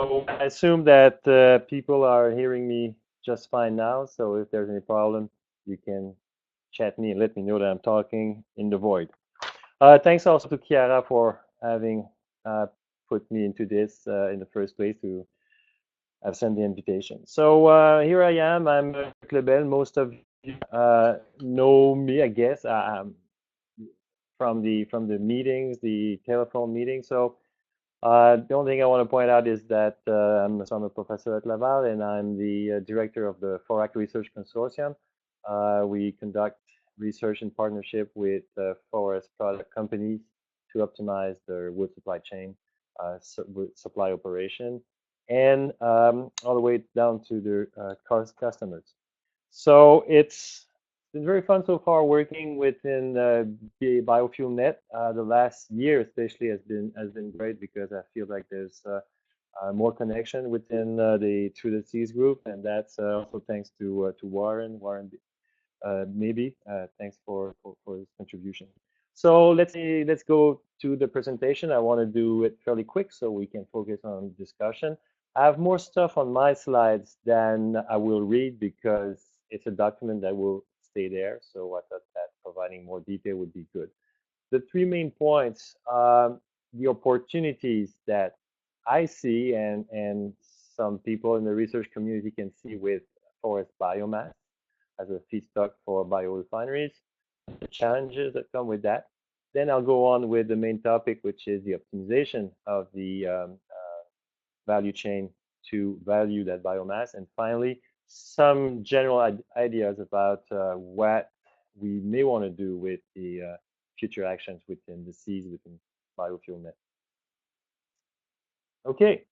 So I assume that people are hearing me just fine now. So if there's any problem, you can chat me and let me know that I'm talking in the void. Thanks also to Chiara for having uh, put me into this in the first place to have sent the invitation. So here I am. I'm Rick Lebel. Most of you know me, I guess, from the meetings, the telephone meetings. So the only thing I want to point out is that I'm a professor at Laval and I'm the director of the FORAC Research Consortium. We conduct research in partnership with forest product companies to optimize their wood supply chain, wood supply operation, and all the way down to their customers. So it's been very fun so far working within the biofuel net. The last year especially has been great because I feel like there's more connection within the Through the Seas group, and that's also thanks to Warren. Maybe thanks for his contribution. So let's go to the presentation. I want to do it fairly quick so we can focus on discussion. I have more stuff on my slides than I will read because it's a document that will stay there. So I thought that providing more detail would be good. The three main points, the opportunities that I see and some people in the research community can see with forest biomass as a feedstock for biorefineries, the challenges that come with that. Then I'll go on with the main topic, which is the optimization of the value chain to value that biomass. And finally, some general ideas about what we may want to do with the future actions within the seas, within biofuel net. Okay,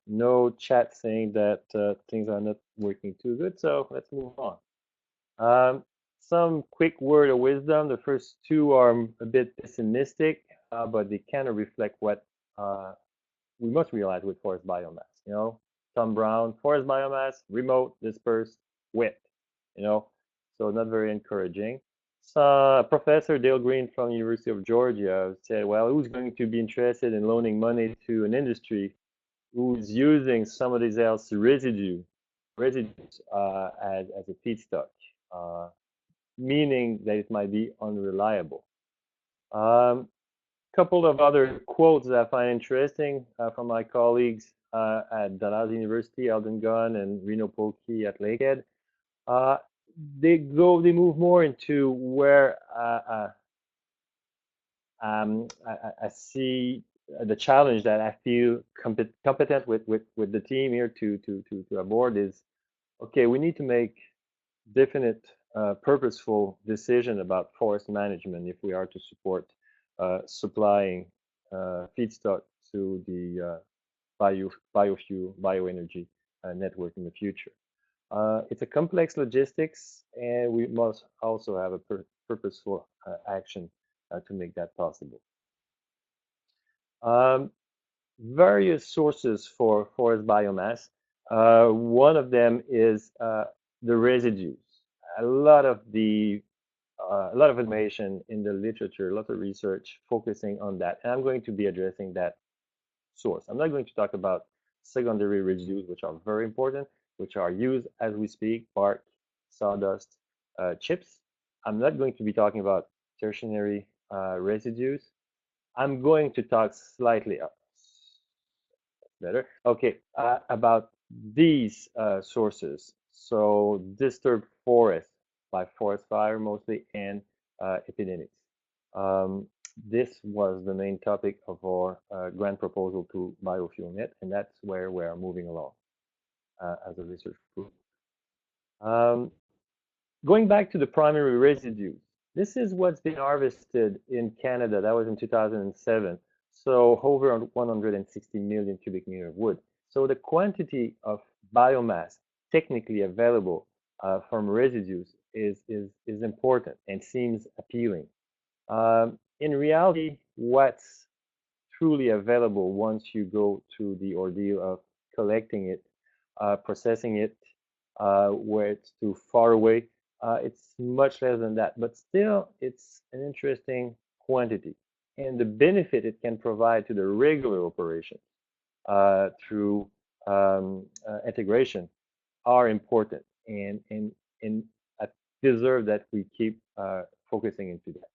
no chat saying that things are not working too good, so let's move on. Some quick word of wisdom. The first two are a bit pessimistic, but they kind of reflect what we must realize with forest biomass. Tom Brown, forest biomass, remote, dispersed, wet. So not very encouraging. So Professor Dale Green from the University of Georgia said, well, who's going to be interested in loaning money to an industry who's using some of these else residues as a feedstock, meaning that it might be unreliable. Couple of other quotes that I find interesting from my colleagues at Dalhousie University, Alden Gunn, and Reno Polkey at Lakehead. Uh, they move more into where I see the challenge that I feel competent with the team here to aboard is, okay, we need to make definite, purposeful decision about forest management if we are to support supplying feedstock to the biofuel, bioenergy network in the future. It's a complex logistics, and we must also have a purposeful action to make that possible. Um, Various sources for forest biomass. One of them is the residues. A lot of information in the literature, a lot of research focusing on that, and I'm going to be addressing that source. I'm not going to talk about secondary residues, which are very important, which are used as we speak, bark, sawdust, chips. I'm not going to be talking about tertiary residues. I'm going to talk slightly better. Okay, about these sources. So disturbed forest by forest fire mostly and epidemics. Um, this was the main topic of our grant proposal to BiofuelNet, and that's where we are moving along as a research group. Um, Going back to the primary residues, this is what's been harvested in Canada. That was in 2007. So over 160 million cubic meter of wood. So the quantity of biomass technically available from residues is important and seems appealing. In reality, what's truly available once you go through the ordeal of collecting it, processing it, where it's too far away, it's much less than that. But still, it's an interesting quantity. And the benefit it can provide to the regular operations through integration are important and deserve that we keep focusing into that.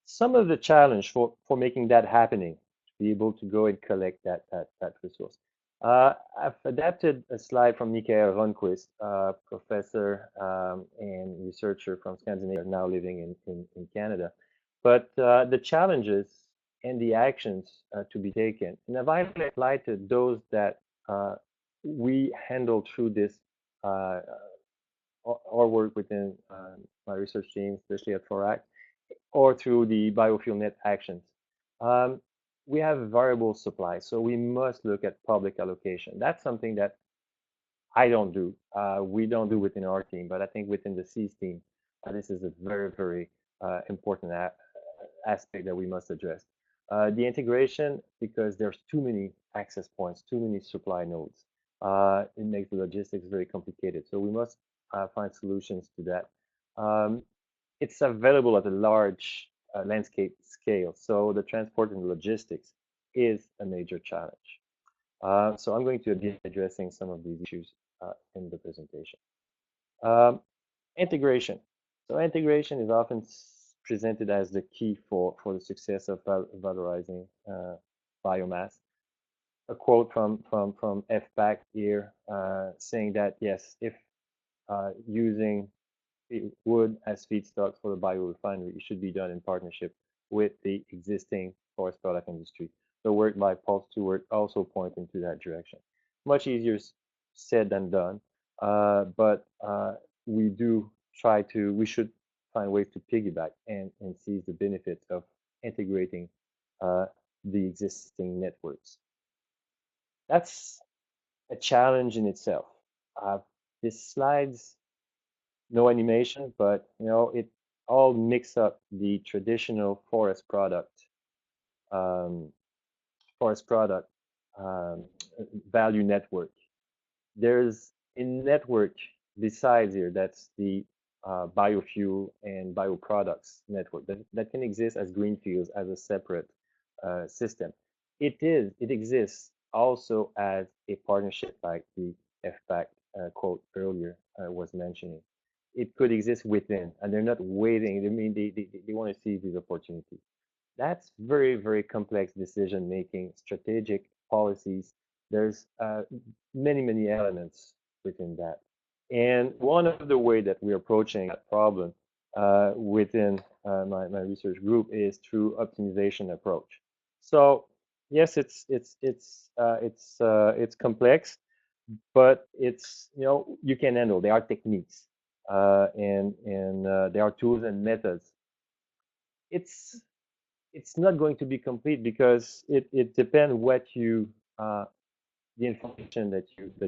Some of the challenge for making that happening, to be able to go and collect that resource. I've adapted a slide from Michael Ronquist, professor and researcher from Scandinavia, now living in Canada. But the challenges and the actions to be taken, and I've applied to those that we handle through this or work within my research team, especially at FORAC, or through the biofuel net actions. Um, we have a variable supply, so we must look at public allocation. That's something that I don't do. We don't do within our team, but I think within the C's team, this is a very, very important aspect that we must address. The integration, because there's too many access points, too many supply nodes, it makes the logistics very complicated. So we must find solutions to that. Um, it's available at a large landscape scale, so the transport and logistics is a major challenge. So I'm going to be addressing some of these issues in the presentation. Um, Integration. So integration is often presented as the key for the success of valorizing biomass. A quote from FPAC here saying that yes, if using wood as feedstock for the biorefinery, it should be done in partnership with the existing forest product industry. The work by Paul Stewart also points into that direction. Much easier said than done, but we should find ways to piggyback and seize the benefits of integrating uh, the existing networks. That's a challenge in itself. Uh, this slides no animation, but it all mix up the traditional um, forest product um, value network. There's a network besides here that's the biofuel and bioproducts network that can exist as greenfields as a separate system. It exists also as a partnership like the FPAC quote earlier was mentioning. It could exist within, and they're not waiting. I mean, they want to seize these opportunities. That's very, very complex decision making, strategic policies. There's many, many elements within that. And one of the way that we're approaching that problem within my research group is through optimization approach. So yes, it's complex, but it's you can handle. There are techniques and there are tools and methods. It's it's not going to be complete because it depends what you the information that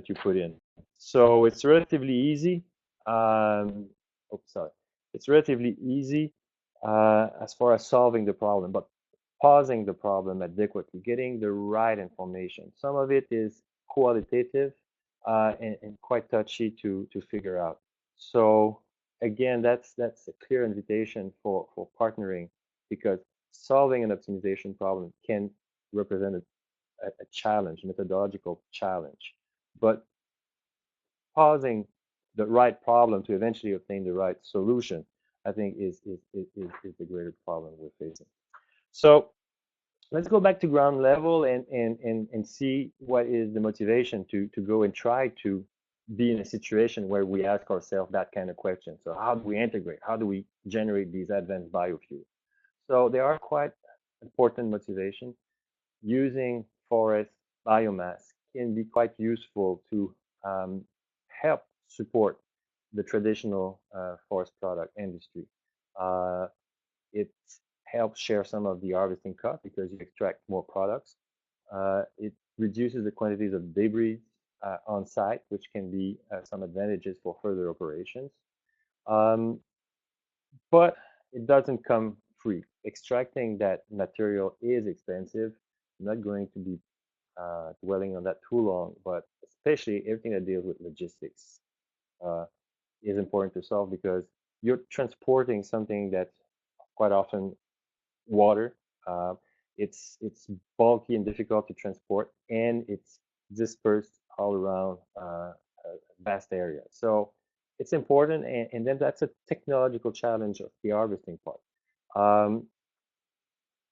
you put in. So it's relatively easy. Oops, sorry. It's relatively easy as far as solving the problem, but pausing the problem adequately, getting the right information. Some of it is qualitative and quite touchy to figure out. So again, that's a clear invitation for partnering because solving an optimization problem can represent a challenge, methodological challenge. But pausing the right problem to eventually obtain the right solution, I think is the greater problem we're facing. So let's go back to ground level and see what is the motivation to go and try to be in a situation where we ask ourselves that kind of question. So how do we integrate? How do we generate these advanced biofuels? So there are quite important motivation. Using forest biomass can be quite useful to um, help support the traditional forest product industry. Uh, it helps share some of the harvesting cost because you extract more products. It reduces the quantities of debris on site, which can be some advantages for further operations. Um, but it doesn't come free. Extracting that material is expensive. I'm not going to be dwelling on that too long, but especially everything that deals with logistics uh, is important to solve because you're transporting something that quite often water. Uh, it's bulky and difficult to transport, and it's dispersed all around a vast area. So it's important, and then that's a technological challenge of the harvesting part. Um,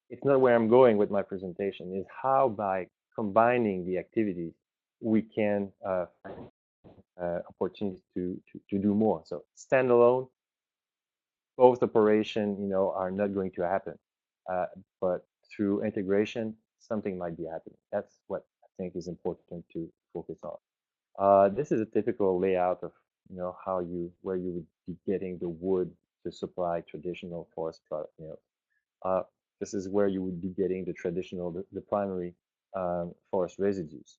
it's not where I'm going with my presentation. Is how by combining the activities we can find opportunities to do more. So standalone, both operation, are not going to happen. Uh, but through integration, something might be happening. That's what I think is important to focus on. This is a typical layout of, how where you would be getting the wood to supply traditional forest product mills. Uh, this is where you would be getting the primary forest residues.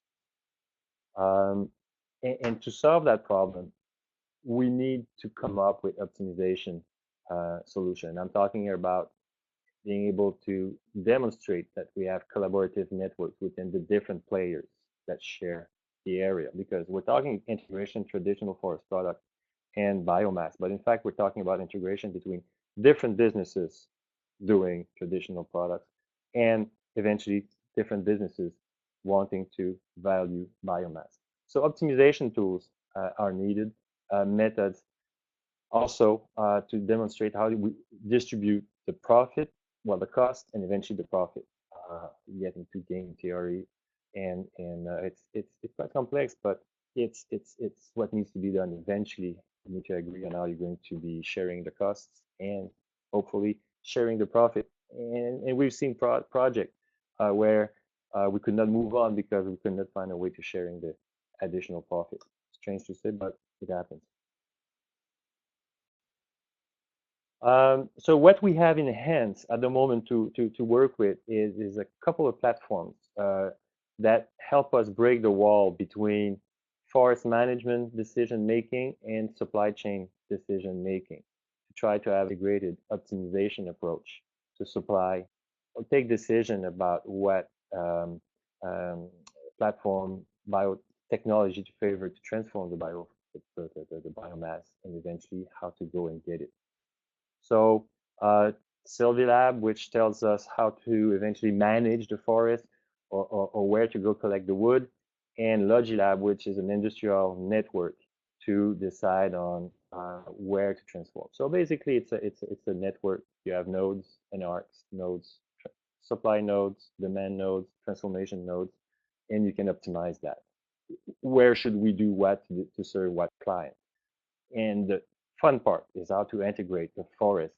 Um, and to solve that problem, we need to come up with optimization solution. I'm talking here about being able to demonstrate that we have collaborative networks within the different players that share the area, because we're talking integration, traditional forest product, and biomass, but in fact we're talking about integration between different businesses doing traditional products and eventually different businesses wanting to value biomass. So optimization tools are needed, methods also to demonstrate how we distribute the profit, well, the cost, and eventually the profit, getting to game theory, and it's quite complex, but it's what needs to be done. Eventually, you need to agree on how you're going to be sharing the costs and hopefully sharing the profit. And we've seen projects where we could not move on because we could not find a way to sharing the additional profit. Strange to say, but it happens. So what we have in hands at the moment to work with is a couple of platforms that help us break the wall between forest management decision making and supply chain decision making to try to have integrated optimization approach to supply or take decision about what um, platform biotechnology to favor to transform the biomass and eventually how to go and get it. So Sylvilab, which tells us how to eventually manage the forest or where to go collect the wood, and Logilab, which is an industrial network to decide on where to transform. So basically, it's a network. You have nodes and arcs, nodes, supply nodes, demand nodes, transformation nodes, and you can optimize that. Where should we do what to serve what client? And the fun part is how to integrate the forest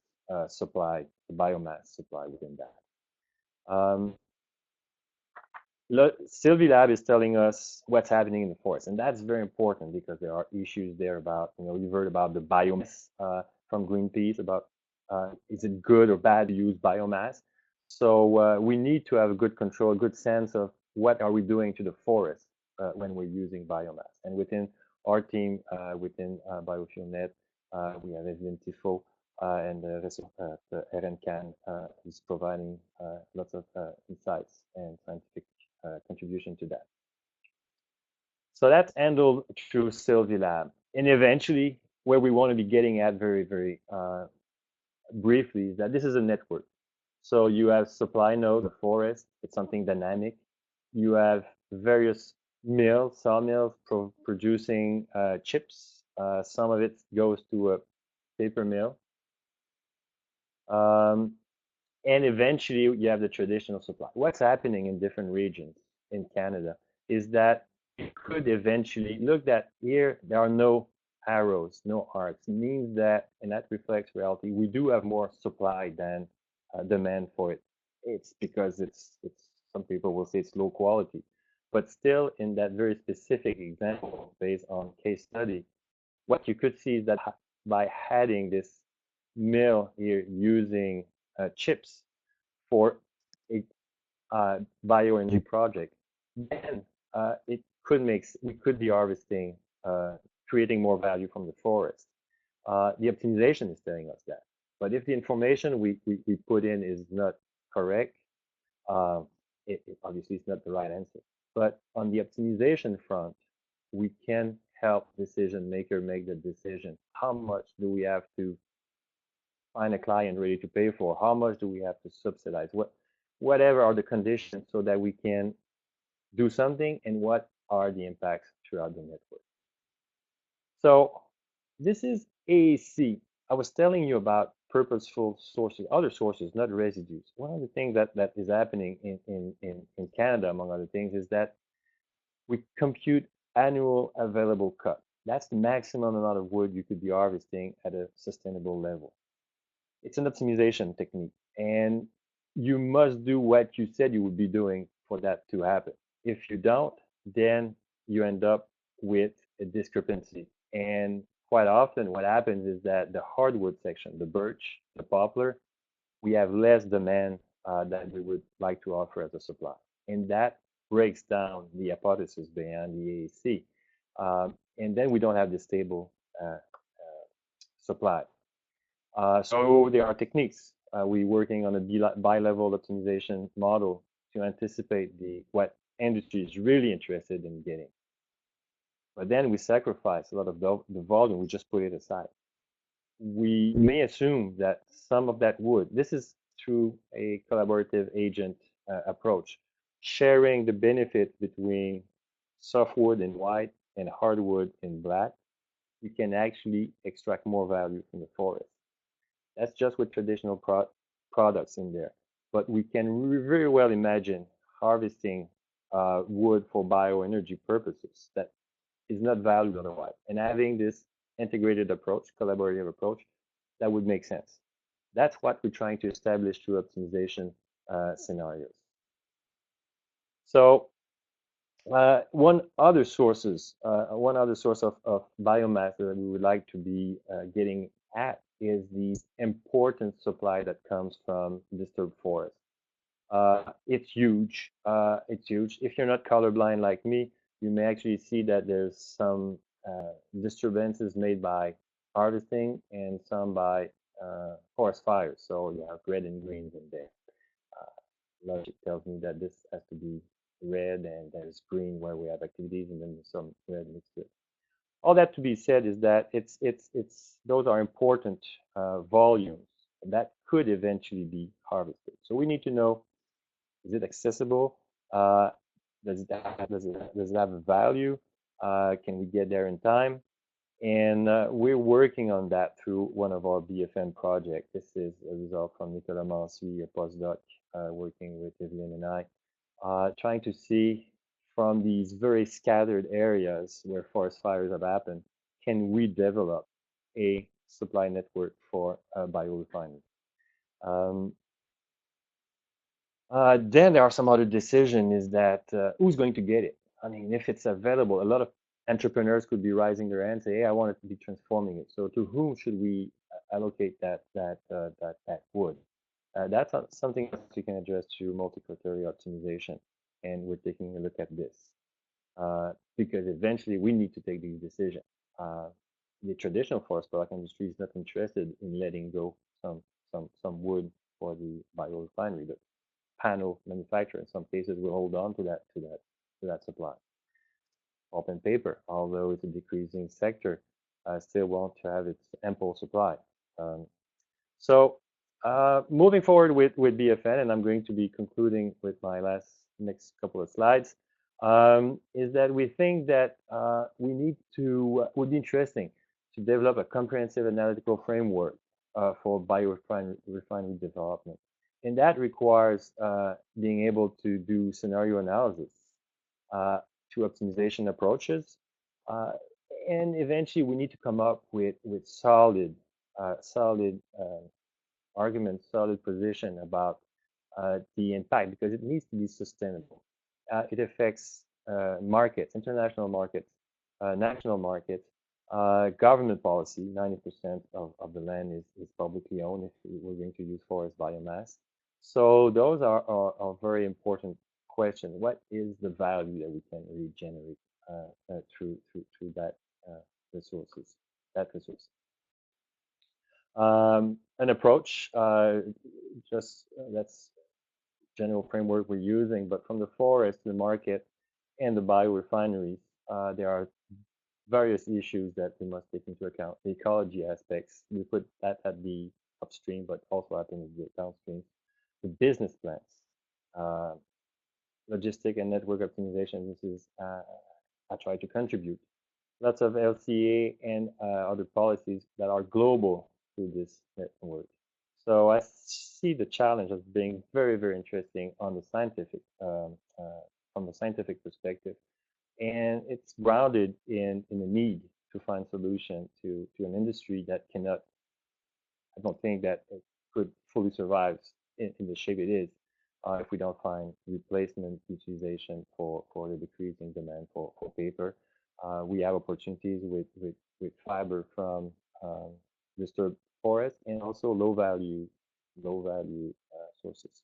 supply, the biomass supply within that. Sylvilab is telling us what's happening in the forest, and that's very important because there are issues there about, you've heard about the biomass from Greenpeace about is it good or bad to use biomass. So we need to have a good control, a good sense of what are we doing to the forest when we're using biomass. And within our team, within BiofuelNet, we have Evelyn Tifo and the RNCAN is providing lots of insights and scientific contribution to that. So that's handled through Sylvilab. And eventually, where we want to be getting at very, very briefly is that this is a network. So you have supply node, the forest, it's something dynamic. You have various mills, sawmills producing chips. Some of it goes to a paper mill. And eventually you have the traditional supply. What's happening in different regions in Canada is that it could eventually look that here there are no arrows, no arcs, means that, and that reflects reality, we do have more supply than demand for it. It's because it's some people will say it's low quality, but still in that very specific example based on case study, what you could see is that by adding this mill here using chips for a bioenergy project, then it could we could be harvesting, creating more value from the forest. The optimization is telling us that. But if the information we put in is not correct, uh, obviously it's not the right answer. But on the optimization front, we can help decision maker make the decision. How much do we have to find a client ready to pay for? How much do we have to subsidize? Whatever are the conditions so that we can do something, and what are the impacts throughout the network? So this is AAC. I was telling you about purposeful sources, other sources, not residues. One of the things that is happening in Canada, among other things, is that we compute annual available cut. That's the maximum amount of wood you could be harvesting at a sustainable level. It's an optimization technique, and you must do what you said you would be doing for that to happen. If you don't, then you end up with a discrepancy. And quite often, what happens is that the hardwood section, the birch, the poplar, we have less demand than we would like to offer as a supply. And that breaks down the hypothesis behind the AAC. And then we don't have the stable supply. So there are techniques. We're working on a bi-level optimization model to anticipate what industry is really interested in getting. But then we sacrifice a lot of the volume. We just put it aside. We may assume that some of that wood, this is through a collaborative agent approach, sharing the benefit between softwood in white and hardwood in black, you can actually extract more value from the forest. That's just with traditional products in there. But we can very well imagine harvesting wood for bioenergy purposes that is not valued otherwise. And having this integrated approach, collaborative approach, that would make sense. That's what we're trying to establish through optimization scenarios. So one other source of biomass that we would like to be getting at is the important supply that comes from disturbed forests. It's huge. It's huge. If you're not colorblind like me, you may actually see that there's some disturbances made by harvesting and some by forest fires. So you have red and greens in there. Logic tells me that this has to be red and there's green where we have activities, and then there's some red mixed with. All that to be said is that it's those are important volumes that could eventually be harvested. So we need to know, is it accessible? Does it have a value? Can we get there in time? And we're working on that through one of our BFM projects. This is a result from Nicolas Mancy, a postdoc, working with Evelyn and I, trying to see from these very scattered areas where forest fires have happened, can we develop a supply network for biorefining? Then there are some other decisions, is that who's going to get it? I mean, if it's available, a lot of entrepreneurs could be raising their hand and say, hey, I want to be transforming it. So to whom should we allocate that wood? That's something that you can address through multi-criteria optimization. And we're taking a look at this because eventually we need to take these decisions. The traditional forest product industry is not interested in letting go some wood for the biorefinery, but panel manufacturer in some cases will hold on to that supply. Pulp and paper, although it's a decreasing sector, still want to have its ample supply. So moving forward with BFN, and I'm going to be concluding with my next couple of slides, is that we think that would be interesting to develop a comprehensive analytical framework for biorefinery development. And that requires being able to do scenario analysis to optimization approaches. And eventually we need to come up with solid arguments, solid position about the impact, because it needs to be sustainable. It affects markets, international markets, national markets, government policy. 90% of the land is publicly owned if we're going to use forest biomass. So those are very important questions. What is the value that we can really generate through that resources, that resource? An approach, that's general framework we're using, but from the forest, the market, and the biorefineries, there are various issues that we must take into account. The ecology aspects, we put that at the upstream, but also happens downstream. The business plans, uh, logistic and network optimization. This is I try to contribute. Lots of LCA and other policies that are global to this network. So I see the challenge as being very, very interesting on the scientific, from the scientific perspective, and it's grounded in a need to find solution to an industry that cannot. I don't think that it could fully survive in the shape it is if we don't find replacement utilization for the decreasing demand for paper. We have opportunities with fiber from disturbed forest and also low value sources.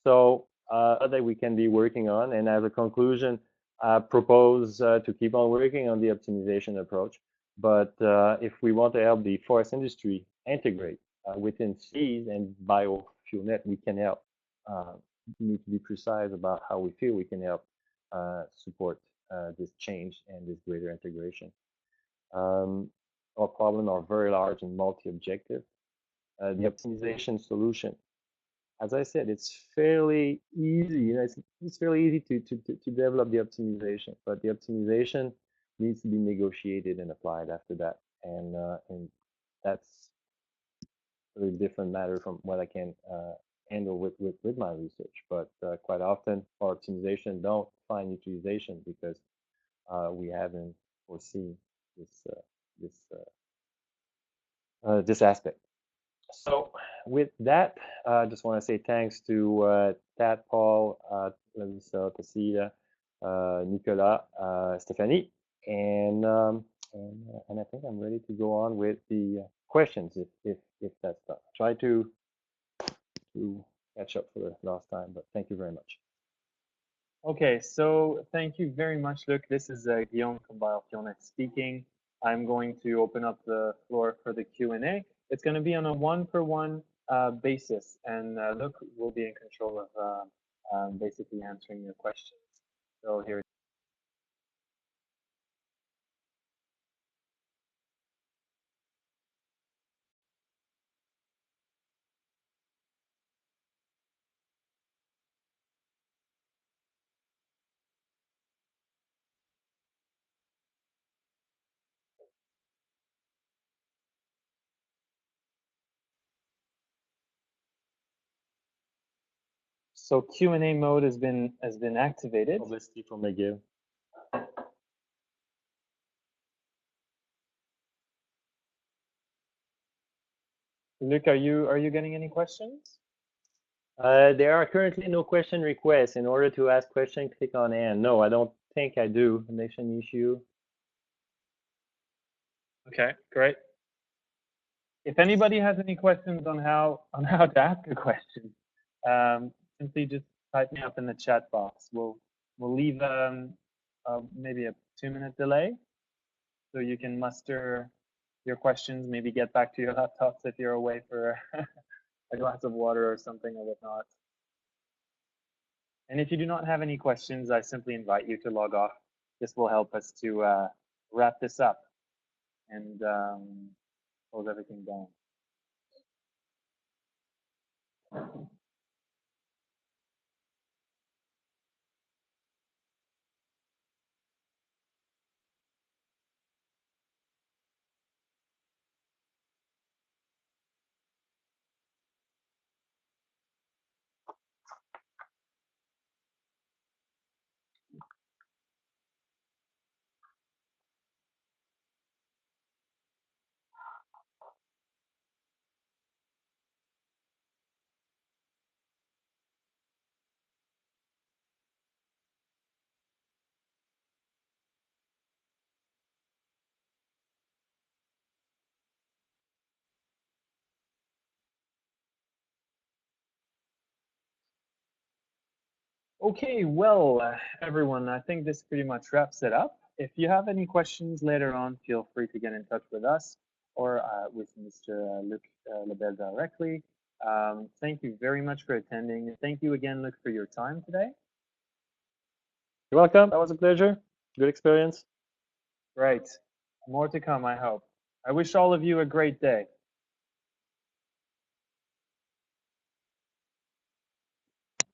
So that we can be working on. And as a conclusion, I propose to keep on working on the optimization approach. But if we want to help the forest industry integrate within seas and biofuel net, we can help. We need to be precise about how we feel we can help support this change and this greater integration. Our problems are very large and multi-objective. The optimization solution, as I said, it's fairly easy. It's fairly easy to develop the optimization, but the optimization needs to be negotiated and applied after that, and that's a really different matter from what I can handle with my research. But quite often, our optimization don't find utilization because we haven't foreseen this aspect. So with that, I just want to say thanks to Tad, Paul, Larissa, Tacita, Nicolas, Stephanie, and I think I'm ready to go on with the questions if that's done. Try to catch up for the last time, but thank you very much. Okay, so thank you very much, Luc. This is Guillaume from BiofuelNet speaking. I'm going to open up the floor for the Q&A. It's going to be on a one-for-one basis, and Luc will be in control of basically answering your questions. So here. So Q&A mode has been activated. Publicity for McGill. Luc, are you getting any questions? There are currently no question requests. In order to ask question, click on "and." No, I don't think I do. Connection issue. Okay, great. If anybody has any questions on how to ask a question, simply just type me up in the chat box. We'll leave maybe a 2-minute delay so you can muster your questions, maybe get back to your laptops if you're away for a glass of water or something or whatnot. And if you do not have any questions, I simply invite you to log off. This will help us to wrap this up and close everything down. Okay, well, everyone, I think this pretty much wraps it up. If you have any questions later on, feel free to get in touch with us or with Mr. Luc Lebel directly. Thank you very much for attending. Thank you again, Luc, for your time today. You're welcome. That was a pleasure. Good experience. Right. More to come, I hope. I wish all of you a great day.